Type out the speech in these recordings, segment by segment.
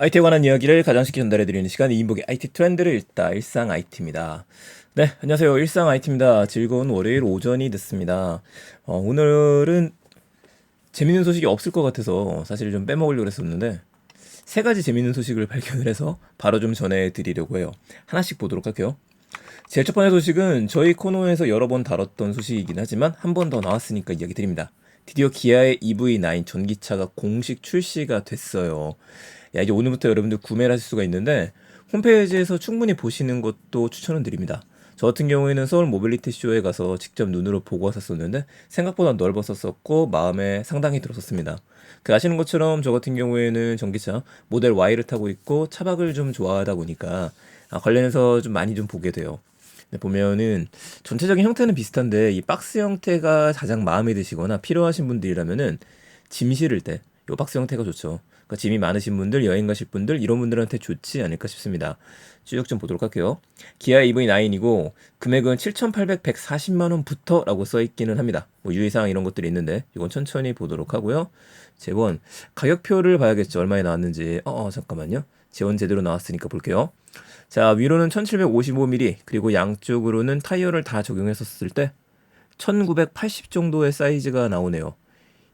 IT에 관한 이야기를 가장 쉽게 전달해드리는 시간, 이인복의 IT 트렌드를 읽다 일상 IT입니다. 네, 안녕하세요. 일상 IT입니다. 즐거운 월요일 오전이 됐습니다. 오늘은 재밌는 소식이 없을 것 같아서 사실 좀 빼먹으려고 했었는데 세 가지 재밌는 소식을 발견을 해서 바로 좀 전해드리려고 해요. 하나씩 보도록 할게요. 제일 첫 번째 소식은 저희 코너에서 여러 번 다뤘던 소식이긴 하지만 한 번 더 나왔으니까 이야기 드립니다. 드디어 기아의 EV9 전기차가 공식 출시가 됐어요. 야, 이제 오늘부터 여러분들 구매를 하실 수가 있는데 홈페이지에서 충분히 보시는 것도 추천은 드립니다. 저 같은 경우에는 서울 모빌리티 쇼에 가서 직접 눈으로 보고 왔었는데 생각보다 넓었었고 마음에 상당히 들었었습니다. 그 아시는 것처럼 저 같은 경우에는 전기차 모델 Y를 타고 있고 차박을 좀 좋아하다 보니까 관련해서 좀 많이 좀 보게 돼요. 보면은 전체적인 형태는 비슷한데 이 박스 형태가 가장 마음에 드시거나 필요하신 분들이라면은 짐 실을 때 이 박스 형태가 좋죠. 그러니까 짐이 많으신 분들, 여행 가실 분들 이런 분들한테 좋지 않을까 싶습니다. 쭉 좀 보도록 할게요. 기아 EV9이고 금액은 7,840만 원부터라고 써 있기는 합니다. 뭐 유의사항 이런 것들이 있는데 이건 천천히 보도록 하고요. 재원 가격표를 봐야겠죠. 얼마에 나왔는지. 잠깐만요. 재원 제대로 나왔으니까 볼게요. 자, 위로는 1755mm, 그리고 양쪽으로는 타이어를 다 적용했었을 때 1980 정도의 사이즈가 나오네요.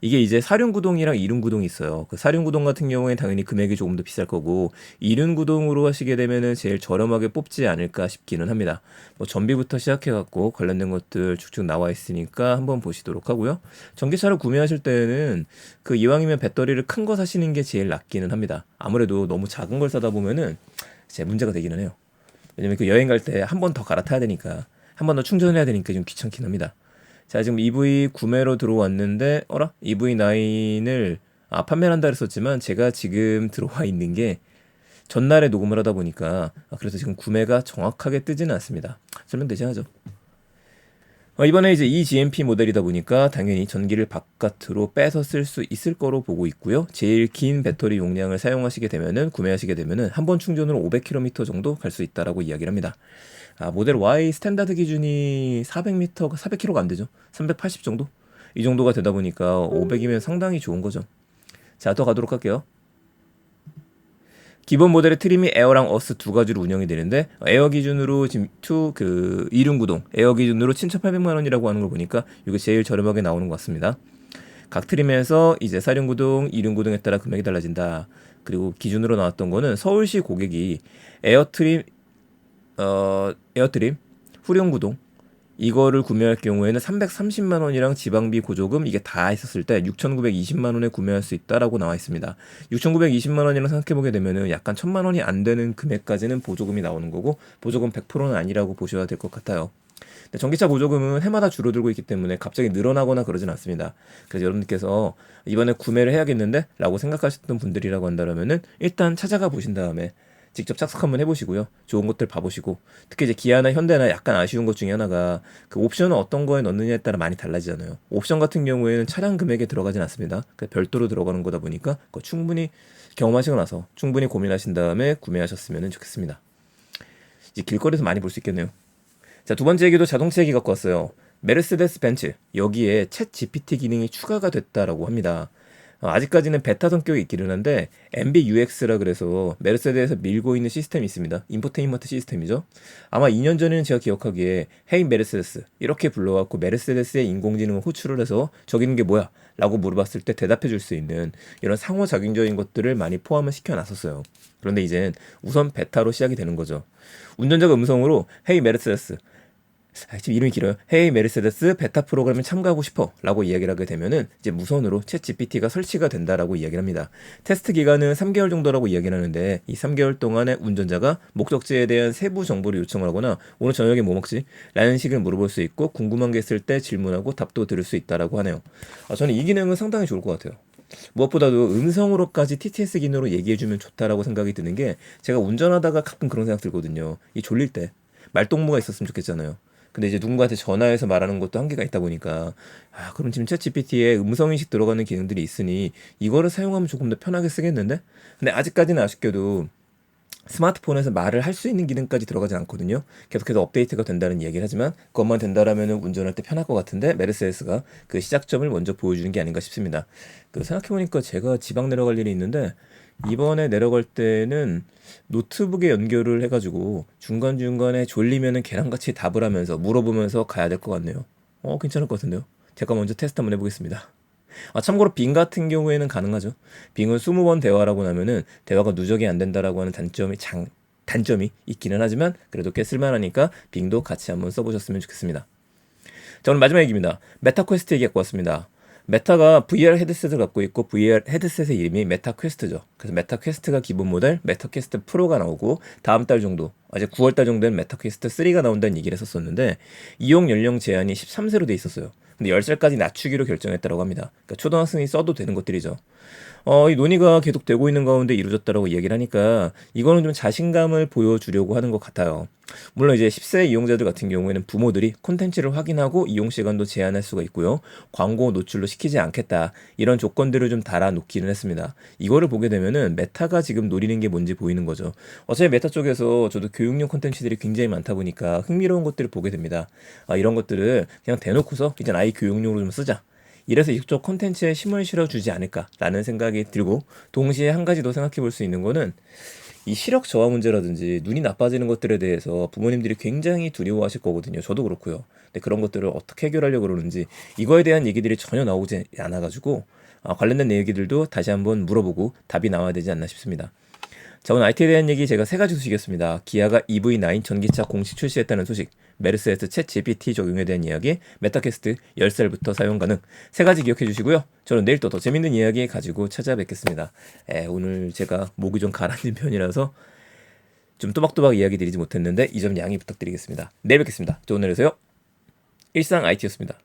이게 이제 사륜구동이랑 이륜구동이 있어요. 그 사륜구동 같은 경우에 당연히 금액이 조금 더 비쌀 거고, 이륜구동으로 하시게 되면은 제일 저렴하게 뽑지 않을까 싶기는 합니다. 뭐 전비부터 시작해갖고 관련된 것들 쭉쭉 나와 있으니까 한번 보시도록 하고요. 전기차를 구매하실 때는 그 이왕이면 배터리를 큰 거 사시는 게 제일 낫기는 합니다. 아무래도 너무 작은 걸 사다 보면은 제 문제가 되기는 해요. 왜냐면 그 여행 갈 때 한 번 더 갈아타야 되니까, 한 번 더 충전해야 되니까 좀 귀찮긴 합니다. 자, 지금 EV 구매로 들어왔는데, EV9을 판매를 한다 그랬었지만 제가 지금 들어와 있는 게 전날에 녹음을 하다 보니까 그래서 지금 구매가 정확하게 뜨지는 않습니다. 설명되지 않죠? 이번에 이제 eGMP 모델이다 보니까 당연히 전기를 바깥으로 빼서 쓸 수 있을 거로 보고 있고요. 제일 긴 배터리 용량을 사용하시게 되면은 구매하시게 되면은 한 번 충전으로 500km 정도 갈 수 있다라고 이야기를 합니다. 모델 Y 스탠다드 기준이 400m, 400km가 안 되죠. 380 정도? 이 정도가 되다 보니까 500이면 상당히 좋은 거죠. 자, 더 가도록 할게요. 기본 모델의 트림이 에어랑 어스 두 가지로 운영이 되는데 에어 기준으로 지금 이륜 구동 에어 기준으로 7,800만 원이라고 하는 걸 보니까 이게 제일 저렴하게 나오는 것 같습니다. 각 트림에서 이제 사륜 구동, 이륜 구동에 따라 금액이 달라진다. 그리고 기준으로 나왔던 거는 서울시 고객이 에어 트림, 에어 트림, 후륜 구동 이거를 구매할 경우에는 330만 원이랑 지방비 보조금 이게 다 있었을 때 6,920만 원에 구매할 수 있다라고 나와 있습니다. 6,920만 원이랑 생각해 보게 되면은 약간 1,000만 원이 안 되는 금액까지는 보조금이 나오는 거고 보조금 100%는 아니라고 보셔야 될 것 같아요. 근데 전기차 보조금은 해마다 줄어들고 있기 때문에 갑자기 늘어나거나 그러진 않습니다. 그래서 여러분들께서 이번에 구매를 해야겠는데? 라고 생각하셨던 분들이라고 한다면은 일단 찾아가 보신 다음에 직접 착석 한번 해보시고요. 좋은 것들 봐보시고 특히 이제 기아나 현대나 약간 아쉬운 것 중에 하나가 그 옵션을 어떤 거에 넣느냐에 따라 많이 달라지잖아요. 옵션 같은 경우에는 차량 금액에 들어가진 않습니다. 별도로 들어가는 거다 보니까 그거 충분히 경험하시고 나서 충분히 고민하신 다음에 구매하셨으면 좋겠습니다. 이제 길거리에서 많이 볼 수 있겠네요. 자, 두 번째 얘기도 자동차 얘기 갖고 왔어요. 메르세데스 벤츠 여기에 챗 GPT 기능이 추가가 됐다라고 합니다. 아직까지는 베타 성격이 있기는 한데 MBUX라 그래서 메르세데스에서 밀고 있는 시스템이 있습니다. 인포테인먼트 시스템이죠. 아마 2년 전에는 제가 기억하기에 헤이 메르세데스 이렇게 불러갖고 메르세데스의 인공지능을 호출을 해서 저기 있는 게 뭐야? 라고 물어봤을 때 대답해 줄 수 있는 이런 상호작용적인 것들을 많이 포함을 시켜놨었어요. 그런데 이젠 우선 베타로 시작이 되는 거죠. 운전자가 음성으로 헤이 메르세데스 지금 이름이 길어요. 헤이 메르세데스 베타 프로그램에 참가하고 싶어 라고 이야기를 하게 되면은 이제 무선으로 챗 GPT가 설치가 된다라고 이야기를 합니다. 테스트 기간은 3개월 정도라고 이야기를 하는데 이 3개월 동안에 운전자가 목적지에 대한 세부 정보를 요청을 하거나 오늘 저녁에 뭐 먹지? 라는 식을 물어볼 수 있고 궁금한 게 있을 때 질문하고 답도 들을 수 있다라고 하네요. 저는 이 기능은 상당히 좋을 것 같아요. 무엇보다도 음성으로까지 TTS 기능으로 얘기해주면 좋다라고 생각이 드는 게 제가 운전하다가 가끔 그런 생각 들거든요. 이 졸릴 때 말동무가 있었으면 좋겠잖아요. 근데 이제 누군가한테 전화해서 말하는 것도 한계가 있다 보니까 그럼 지금 챗GPT에 음성인식 들어가는 기능들이 있으니 이거를 사용하면 조금 더 편하게 쓰겠는데? 근데 아직까지는 아쉽게도 스마트폰에서 말을 할 수 있는 기능까지 들어가지 않거든요. 계속해서 업데이트가 된다는 이야기를 하지만 그것만 된다라면 운전할 때 편할 것 같은데 메르세데스가 그 시작점을 먼저 보여주는 게 아닌가 싶습니다. 그 생각해보니까 제가 지방 내려갈 일이 있는데 이번에 내려갈 때는 노트북에 연결을 해가지고 중간중간에 졸리면은 걔랑같이 답을 하면서 물어보면서 가야 될 것 같네요. 괜찮을 것 같은데요. 제가 먼저 테스트 한번 해보겠습니다. 참고로 빙 같은 경우에는 가능하죠. 빙은 20번 대화라고 나면은 대화가 누적이 안 된다라고 하는 단점이 있기는 하지만 그래도 꽤 쓸만하니까 빙도 같이 한번 써보셨으면 좋겠습니다. 자, 오늘 마지막 얘기입니다. 메타 퀘스트 얘기 갖고 왔습니다. 메타가 VR 헤드셋을 갖고 있고 VR 헤드셋의 이름이 메타 퀘스트죠. 그래서 메타 퀘스트가 기본 모델, 메타 퀘스트 프로가 나오고 다음 달 정도, 아직 9월 달 정도는 메타 퀘스트 3가 나온다는 얘기를 했었는데 이용 연령 제한이 13세로 돼 있었어요. 근데 10살까지 낮추기로 결정했다고 합니다. 그러니까 초등학생이 써도 되는 것들이죠. 이 논의가 계속되고 있는 가운데 이루어졌다고 이야기를 하니까 이거는 좀 자신감을 보여주려고 하는 것 같아요. 물론 이제 10세 이용자들 같은 경우에는 부모들이 콘텐츠를 확인하고 이용 시간도 제한할 수가 있고요. 광고 노출로 시키지 않겠다. 이런 조건들을 좀 달아놓기는 했습니다. 이거를 보게 되면은 메타가 지금 노리는 게 뭔지 보이는 거죠. 어차피 메타 쪽에서 저도 교육용 콘텐츠들이 굉장히 많다 보니까 흥미로운 것들을 보게 됩니다. 이런 것들을 그냥 대놓고서 이제 아이 교육용으로 좀 쓰자. 이래서 이쪽 콘텐츠에 힘을 실어주지 않을까라는 생각이 들고 동시에 한 가지 더 생각해 볼 수 있는 거는 이 시력 저하 문제라든지 눈이 나빠지는 것들에 대해서 부모님들이 굉장히 두려워하실 거거든요. 저도 그렇고요. 근데 그런 것들을 어떻게 해결하려고 그러는지 이거에 대한 얘기들이 전혀 나오지 않아가지고 관련된 얘기들도 다시 한번 물어보고 답이 나와야 되지 않나 싶습니다. 자, 오늘 IT에 대한 얘기 제가 세 가지 소식이었습니다. 기아가 EV9 전기차 공식 출시했다는 소식, 메르세데스 챗 GPT 적용에 대한 이야기, 메타캐스트 10살부터 사용 가능. 세 가지 기억해 주시고요. 저는 내일 또 더 재밌는 이야기 가지고 찾아뵙겠습니다. 오늘 제가 목이 좀 가라앉은 편이라서 좀 또박또박 이야기 드리지 못했는데 이 점 양해 부탁드리겠습니다. 내일 뵙겠습니다. 좋은 하루 되세요. 일상 IT였습니다.